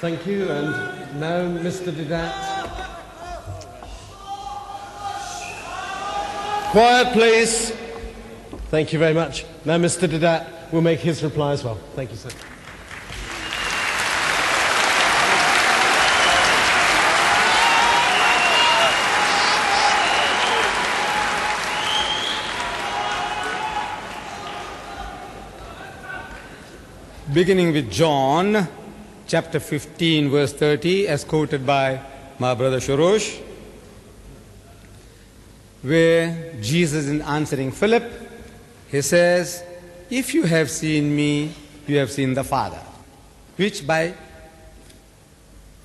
Thank you. And now, Mr. Didat. Quiet, please. Thank you very much. Now, Mr. Didat will make his reply as well. Thank you, sir. Beginning with John, chapter 15, verse 30, as quoted by my brother Shorosh, where Jesus is answering Philip, he says, "If you have seen me, you have seen the Father." Which by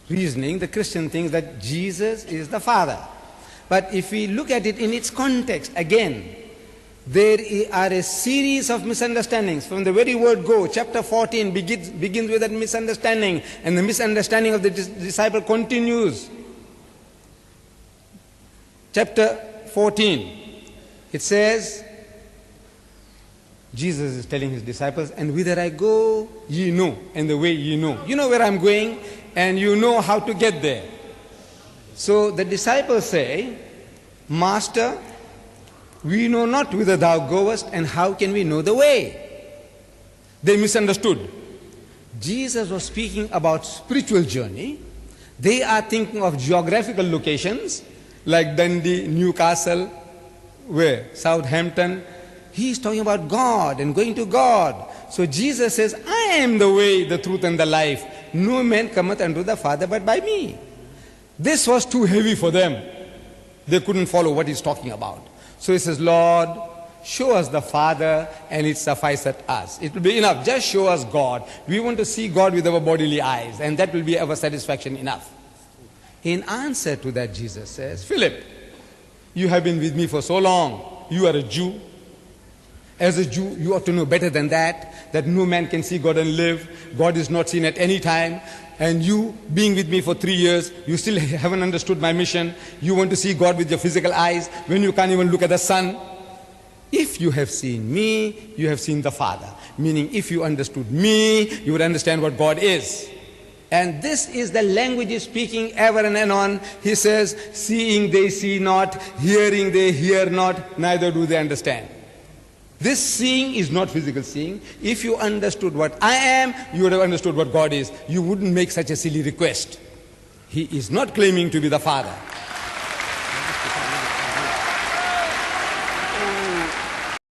reasoning, the Christian thinks that Jesus is the Father. But if we look at it in its context, again, there are a series of misunderstandings. From the very word go, chapter 14 begins with that misunderstanding, and the misunderstanding of the disciple continues. Chapter 14, it says, Jesus is telling his disciples, "And whither I go, ye know, and the way ye know." You know where I'm going, and you know how to get there. So the disciples say, "Master, we know not whither thou goest, and how can we know the way?" They misunderstood. Jesus was speaking about spiritual journey. They are thinking of geographical locations like Dundee, Newcastle, where Southampton. He is talking about God and going to God. So Jesus says, "I am the way, the truth, and the life. No man cometh unto the Father but by me." This was too heavy for them. They couldn't follow what he's talking about. So he says, "Lord, show us the Father, and it sufficeth us." It will be enough. Just show us God. We want to see God with our bodily eyes, and that will be our satisfaction enough. In answer to that, Jesus says, "Philip, you have been with me for so long. You are a Jew. As a Jew, you ought to know better than that no man can see God and live. God is not seen at any time. And you, being with me for 3 years, you still haven't understood my mission. You want to see God with your physical eyes when you can't even look at the sun. If you have seen me, you have seen the Father." Meaning, if you understood me, you would understand what God is. And this is the language he's speaking ever and anon. He says, "Seeing they see not, hearing they hear not, neither do they understand." This seeing is not physical seeing. If you understood what I am, you would have understood what God is. You wouldn't make such a silly request. He is not claiming to be the Father.